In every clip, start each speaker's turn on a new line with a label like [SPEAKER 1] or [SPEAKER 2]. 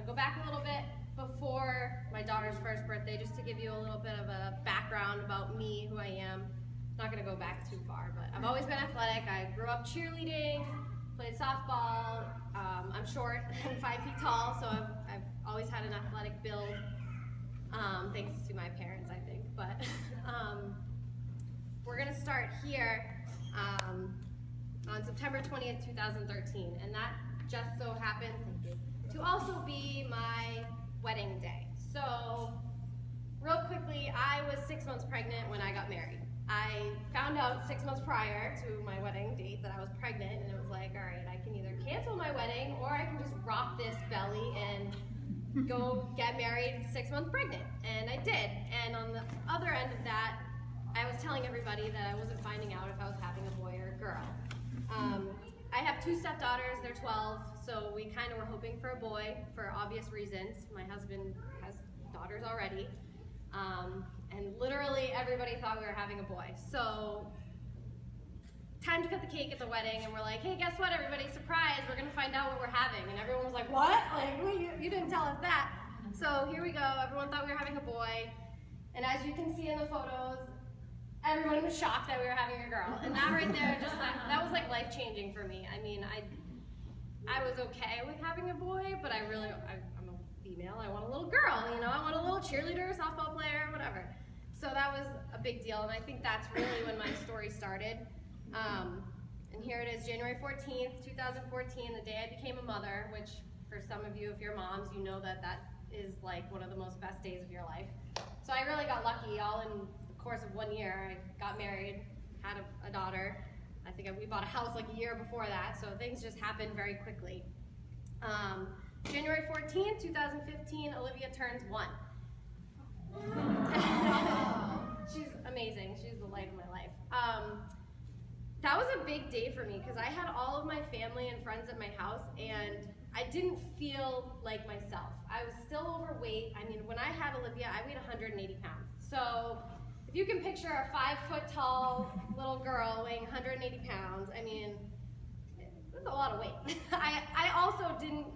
[SPEAKER 1] go back a little bit before my daughter's first birthday, just to give you a little bit of a background about me, who I am. Not gonna go back too far, but I've always been athletic. I grew up cheerleading, played softball. I'm short and 5 feet tall, so I've always had an athletic build, thanks to my parents, I think. But we're gonna start here on September 20th, 2013, and that just so happens to also be my wedding day. So, real quickly, I was 6 months pregnant when I got married. I found out 6 months prior to my wedding date that I was pregnant, and it was like, all right, I can either cancel my wedding or I can just rock this belly and go get married 6 months pregnant. And I did. And on the other end of that, I was telling everybody that I wasn't finding out if I was having a boy or a girl. I have 2 stepdaughters, they're 12, so we kind of were hoping for a boy for obvious reasons. My husband has daughters already. And literally everybody thought we were having a boy. So, time to cut the cake at the wedding, and we're like, hey, guess what, everybody, surprise, we're gonna find out what we're having. And everyone was like, what? Like, you didn't tell us that. So here we go, everyone thought we were having a boy. And as you can see in the photos, everyone was shocked that we were having a girl. And that right there, just like, that was like life-changing for me. I mean, I was okay with having a boy, but I'm a female, I want a little girl, you know, I want a little cheerleader, softball player, whatever. So that was a big deal, and I think that's really when my story started. And here it is, January 14th, 2014, the day I became a mother, which for some of you, if you're moms, you know that that is like one of the most best days of your life. So I really got lucky. All in the course of 1 year, I got married, had a daughter. I think we bought a house like a year before that, so things just happened very quickly. January 14th, 2015, Olivia turns 1. She's amazing. She's the light of my life. That was a big day for me because I had all of my family and friends at my house, and I didn't feel like myself. I was still overweight. I mean, when I had Olivia, I weighed 180 pounds. So if you can picture a 5 foot tall little girl weighing 180 pounds, I mean, that's a lot of weight. I also didn't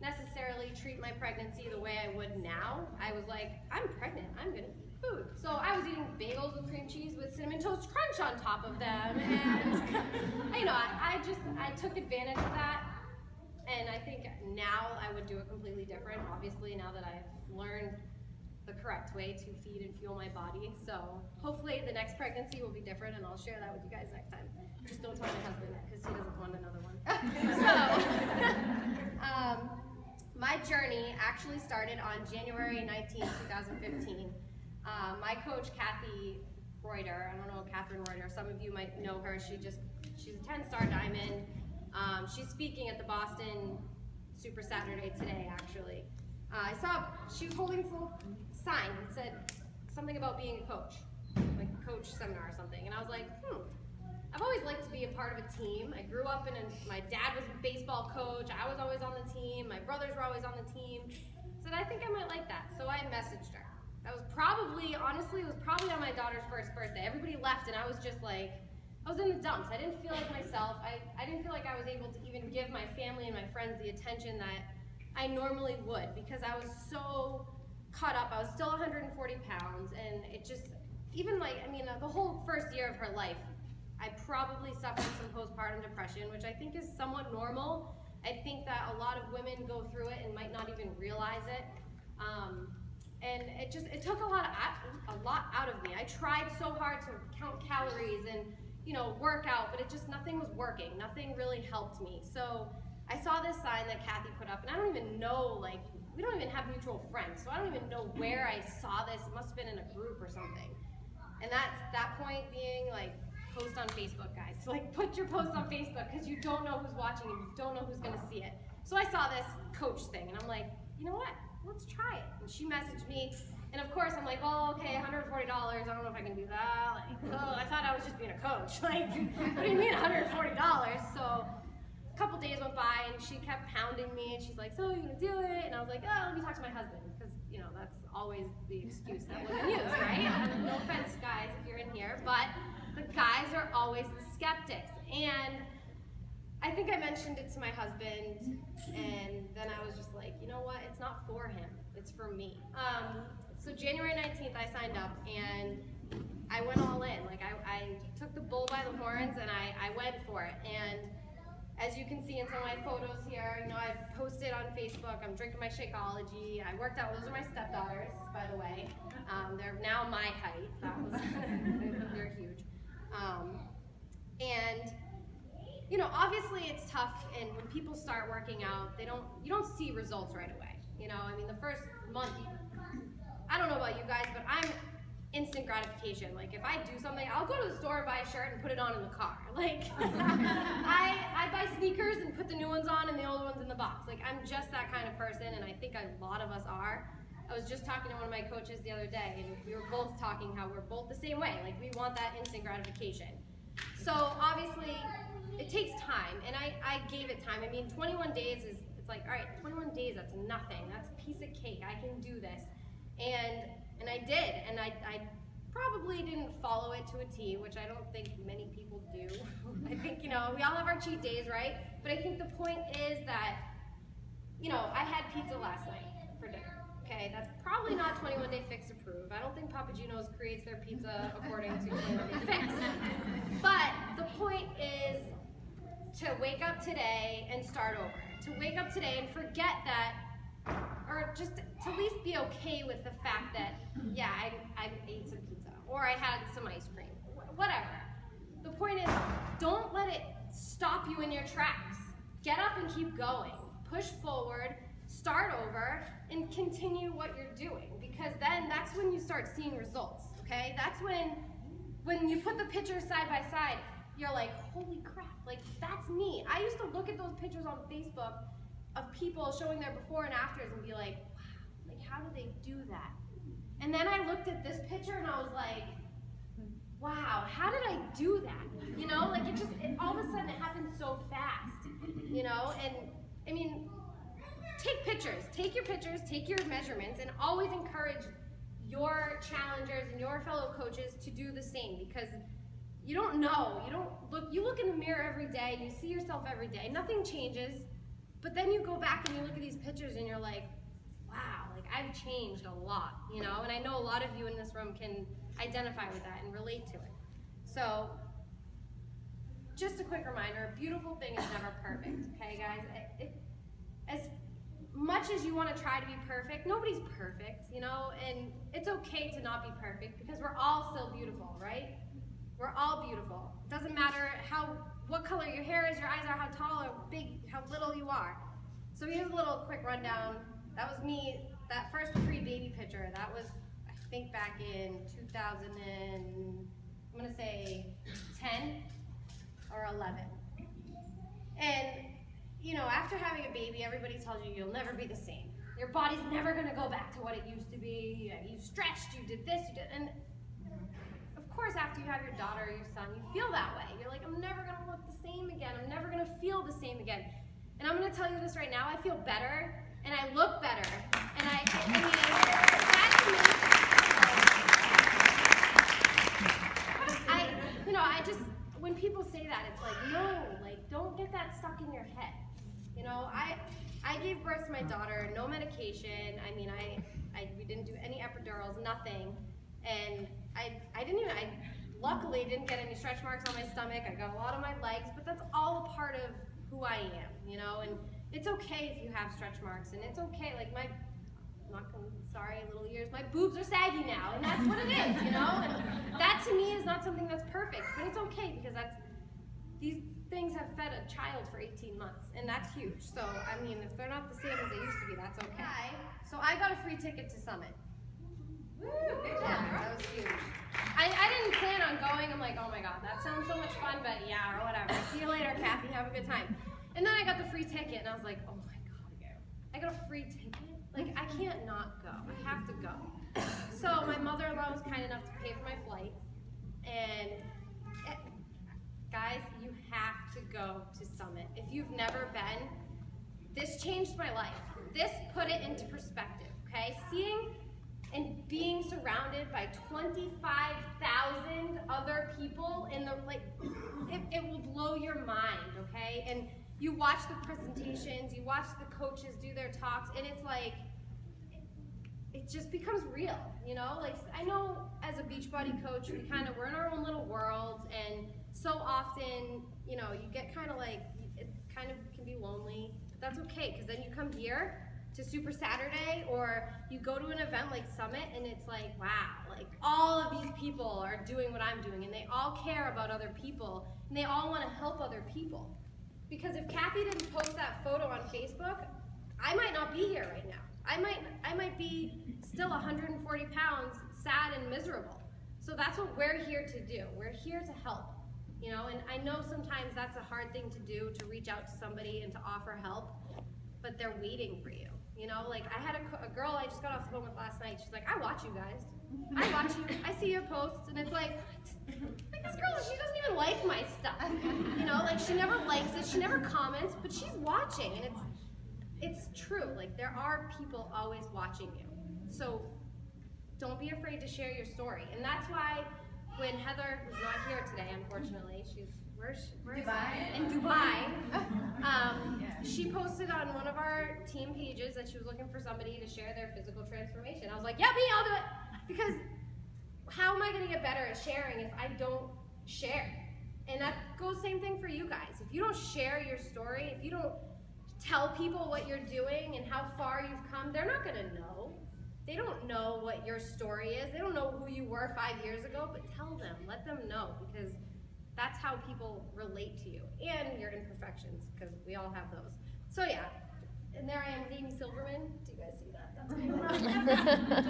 [SPEAKER 1] necessarily treat my pregnancy the way I would now. I was like, I'm pregnant, I'm gonna eat food. So I was eating bagels with cream cheese with Cinnamon Toast Crunch on top of them, and you know, I took advantage of that, and I think now I would do it completely different, obviously, now that I've learned the correct way to feed and fuel my body. So hopefully the next pregnancy will be different, and I'll share that with you guys next time. Just don't tell my husband, because he doesn't want another one. So, my journey actually started on January 19, 2015. My coach, Kathy Reuter, I don't know Catherine Reuter, some of you might know her, she's a 10-star diamond. She's speaking at the Boston Super Saturday today, actually. I saw she was holding this little sign that said something about being a coach, like a coach seminar or something, and I was like, I've always liked to be a part of a team. I grew up my dad was a baseball coach, I was always on the team, my brothers were always on the team. I said, I think I might like that, so I messaged her. That was probably, honestly, it was probably on my daughter's first birthday. Everybody left and I was just like, I was in the dumps. I didn't feel like myself. I didn't feel like I was able to even give my family and my friends the attention that I normally would, because I was so caught up. I was still 140 pounds, and it just, even like, I mean, the whole first year of her life, I probably suffered some postpartum depression, which I think is somewhat normal. I think that a lot of women go through it and might not even realize it. And it took a lot out of me. I tried so hard to count calories and, you know, work out, but nothing was working. Nothing really helped me. So I saw this sign that Kathy put up, and I don't even know, like, we don't even have mutual friends, so I don't even know where I saw this. It must have been in a group or something. And that point being, like, post on Facebook, guys. Like, put your post on Facebook, because you don't know who's watching and you don't know who's going to see it. So I saw this coach thing, and I'm like, you know what? Let's try it. And she messaged me, and of course I'm like, well, okay, $140, I don't know if I can do that. Like, oh, I thought I was just being a coach. Like, what do you mean $140? So a couple days went by, and she kept pounding me, and she's like, so you gonna do it? And I was like, oh, let me talk to my husband, because, you know, that's always the excuse that women use, right? No offense, guys, if you're in here, but the guys are always the skeptics. And I think I mentioned it to my husband, and then I was just like, you know what, it's for him. It's for me. So January 19th, I signed up, and I went all in. Like, I took the bull by the horns, and I went for it. And as you can see in some of my photos here, you know, I've posted on Facebook, I'm drinking my Shakeology. I worked out, those are my stepdaughters, by the way. They're now my height. That was, they're huge. And, you know, obviously it's tough, and when people start working out, you don't see results right away. You know, I mean, the first month, I don't know about you guys, but I'm instant gratification. Like, if I do something, I'll go to the store and buy a shirt and put it on in the car. Like, I buy sneakers and put the new ones on and the old ones in the box. Like, I'm just that kind of person, and I think a lot of us are. I was just talking to one of my coaches the other day, and we were both talking how we're both the same way. Like, we want that instant gratification. So, obviously, it takes time, and I gave it time. I mean, 21 days it's like, all right, 21 days, that's nothing. That's a piece of cake. I can do this. And I did, and I probably didn't follow it to a T, which I don't think many people do. I think, you know, we all have our cheat days, right? But I think the point is that, you know, I had pizza last night for dinner, okay? That's probably not 21 Day Fix approved. I don't think Papa Gino's creates their pizza according to 21 Day Fix. But the point is to wake up today and start over. To wake up today and forget that, or just to at least be okay with the fact that, yeah, I ate some pizza, or I had some ice cream, whatever. The point is, don't let it stop you in your tracks. Get up and keep going. Push forward, start over, and continue what you're doing, because then that's when you start seeing results, okay? That's when you put the pictures side by side, you're like, holy crap, like, that's me. I used to look at those pictures on Facebook of people showing their before and afters and be like, wow, like, how did they do that? And then I looked at this picture and I was like, wow, how did I do that? You know, like, all of a sudden it happened so fast, you know? And I mean, take pictures, take your pictures, take your measurements, and always encourage your challengers and your fellow coaches to do the same, because you don't know, you look in the mirror every day, you see yourself every day, nothing changes. But then you go back and you look at these pictures and you're like, wow, like, I've changed a lot, you know? And I know a lot of you in this room can identify with that and relate to it. So, just a quick reminder, a beautiful thing is never perfect, okay, guys? As much as you want to try to be perfect, nobody's perfect, you know? And it's okay to not be perfect, because we're all still beautiful, right? We're all beautiful. It doesn't matter what color your hair is, your eyes are, how tall or big, how little you are. So here's a little quick rundown. That was me, that first pre-baby picture. That was, I think, back in 2000 and, I'm gonna say 10 or 11. And, you know, after having a baby, everybody tells you you'll never be the same. Your body's never gonna go back to what it used to be. You stretched, you did this, you did, and of course, after you have your daughter or your son, you feel that way. You're like, I'm never gonna look the same again. I'm never gonna feel the same again. And I'm gonna tell you this right now, I feel better, and I look better. And I mean, that's amazing. You know, when people say that, it's like, no, like, don't get that stuck in your head. You know, I gave birth to my daughter, no medication. I mean, we didn't do any epidurals, nothing. And I luckily didn't get any stretch marks on my stomach. I got a lot on my legs, but that's all a part of who I am, you know? And it's okay if you have stretch marks, and it's okay, like, sorry, little ears, my boobs are saggy now, and that's what it is, you know? And that to me is not something that's perfect, but it's okay, because these things have fed a child for 18 months, and that's huge. So, I mean, if they're not the same as they used to be, that's okay. So I got a free ticket to Summit. Woo, good job. Yeah, that was huge. I didn't plan on going. I'm like, oh my god, that sounds so much fun, but yeah, or whatever. See you later, Kathy. Have a good time. And then I got the free ticket, and I was like, oh my god, I got a free ticket? Like, I can't not go. I have to go. So my mother-in-law was kind enough to pay for my flight, and guys, you have to go to Summit. If you've never been, this changed my life. This put it into perspective, okay? Seeing and being surrounded by 25,000 other people in the, like, it will blow your mind, okay? And you watch the presentations, you watch the coaches do their talks, and it's like, it just becomes real, you know? Like, I know as a Beachbody coach, we're in our own little world, and so often, you know, you get kind of like, it kind of can be lonely, but that's okay, because then you come here to Super Saturday, or you go to an event like Summit, and it's like, wow, like all of these people are doing what I'm doing, and they all care about other people, and they all want to help other people. Because if Kathy didn't post that photo on Facebook, I might not be here right now. I might be still 140 pounds, sad and miserable. So that's what we're here to do. We're here to help, you know, and I know sometimes that's a hard thing to do, to reach out to somebody and to offer help, but they're waiting for you. You know, like I had a girl I just got off the phone with last night. She's like, I watch you guys. I watch you. I see your posts, and it's like this girl, she doesn't even like my stuff. You know, like she never likes it, she never comments, but she's watching, and it's true. Like there are people always watching you. So don't be afraid to share your story. And that's why when Heather was not here today, unfortunately, where is Dubai. In Dubai. She posted on one of our team pages that she was looking for somebody to share their physical transformation. I was like, yeah, me, I'll do it. Because how am I going to get better at sharing if I don't share? And that goes same thing for you guys. If you don't share your story, if you don't tell people what you're doing and how far you've come, they're not going to know. They don't know what your story is. They don't know who you were 5 years ago, but tell them, let them know, because that's how people relate to you, and your imperfections, because we all have those. So yeah, and there I am with Amy Silverman. Do you guys see that? That's me.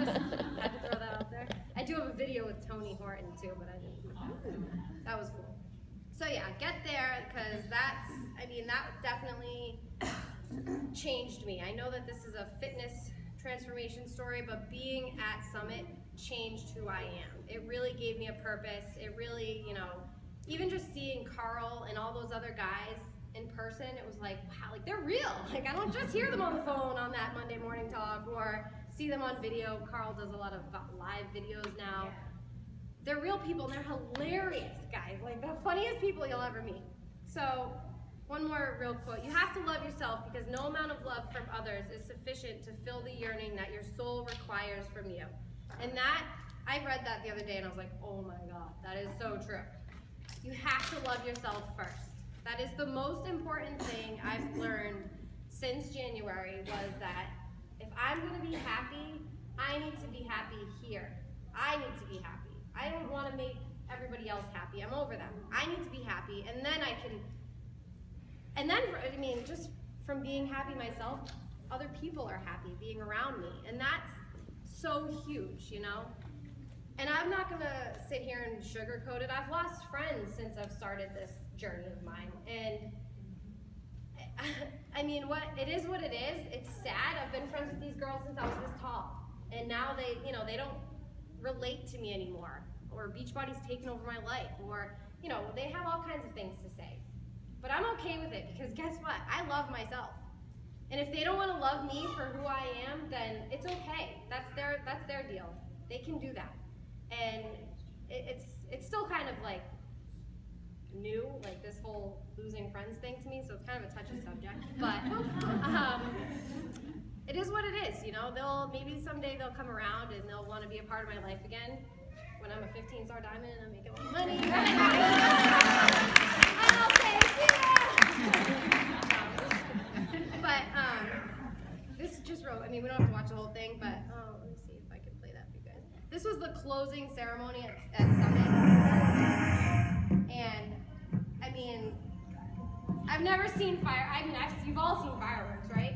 [SPEAKER 1] Just had to throw that out there. I do have a video with Tony Horton too, but I didn't put that. That was cool. So yeah, get there, because that definitely changed me. I know that this is a fitness transformation story, but being at Summit changed who I am. It really gave me a purpose. It really, you know, even just seeing Carl and all those other guys in person, it was like, wow, like they're real. Like I don't just hear them on the phone on that Monday morning talk or see them on video. Carl does a lot of live videos now. They're real people, and they're hilarious, guys. Like the funniest people you'll ever meet. So one more real quote. You have to love yourself, because no amount of love from others is sufficient to fill the yearning that your soul requires from you. And that, I read that the other day and I was like, oh my God, that is so true. You have to love yourself first. That is the most important thing I've learned since January, was that if I'm gonna be happy, I need to be happy here. I need to be happy. I don't wanna make everybody else happy. I'm over them. I need to be happy, and then just from being happy myself, other people are happy being around me, and that's so huge, you know? And I'm not gonna sit here and sugarcoat it. I've lost friends since I've started this journey of mine, and I mean, it is what it is. It's sad. I've been friends with these girls since I was this tall, and now they don't relate to me anymore, or Beachbody's taken over my life, or, you know, they have all kinds of things to say. But I'm okay with it, because guess what? I love myself. And if they don't want to love me for who I am, then it's okay. That's their deal. They can do that. And it's still kind of like new, like this whole losing friends thing to me, so it's kind of a touchy subject. But it is what it is, you know. Maybe someday they'll come around and they'll want to be a part of my life again when I'm a 15-star diamond and I'm making a lot of money. I'll say, but this just wrote, I mean, we don't have to watch the whole thing, but let me see if I can play that for you guys. This was the closing ceremony at Summit, and I mean, I've never seen you've all seen fireworks, right?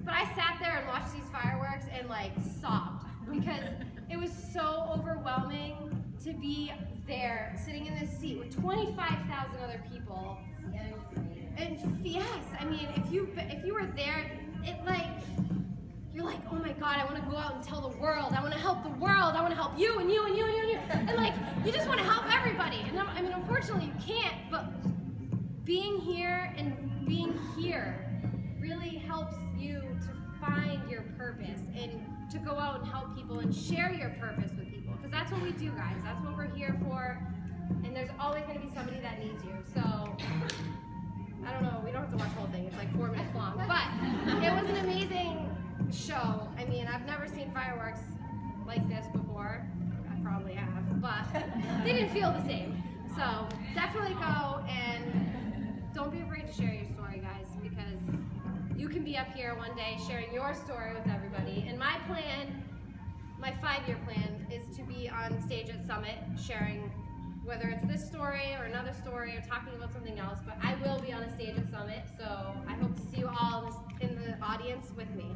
[SPEAKER 1] But I sat there and watched these fireworks and like sobbed, because it was so overwhelming to be there, sitting in this seat with 25,000 other people. And yes, I mean, if you were there, you're like, oh my God, I want to go out and tell the world. I want to help the world. I want to help you and you and you and you and you. And like, you just want to help everybody. And I mean, unfortunately, you can't. But being here and being here really helps you to find your purpose and to go out and help people and share your purpose with people. Because that's what we do, guys. That's what we're here for. And there's always going to be somebody that needs you. So I don't know, we don't have to watch the whole thing, it's like 4 minutes long, but it was an amazing show. I mean, I've never seen fireworks like this before. I probably have, but they didn't feel the same. So definitely go, and don't be afraid to share your story, guys, because you can be up here one day sharing your story with everybody. And my plan, my 5-year plan, is to be on stage at Summit sharing, whether it's this story or another story or talking about something else, but I will be on a stage at Summit, so I hope to see you all in the audience with me.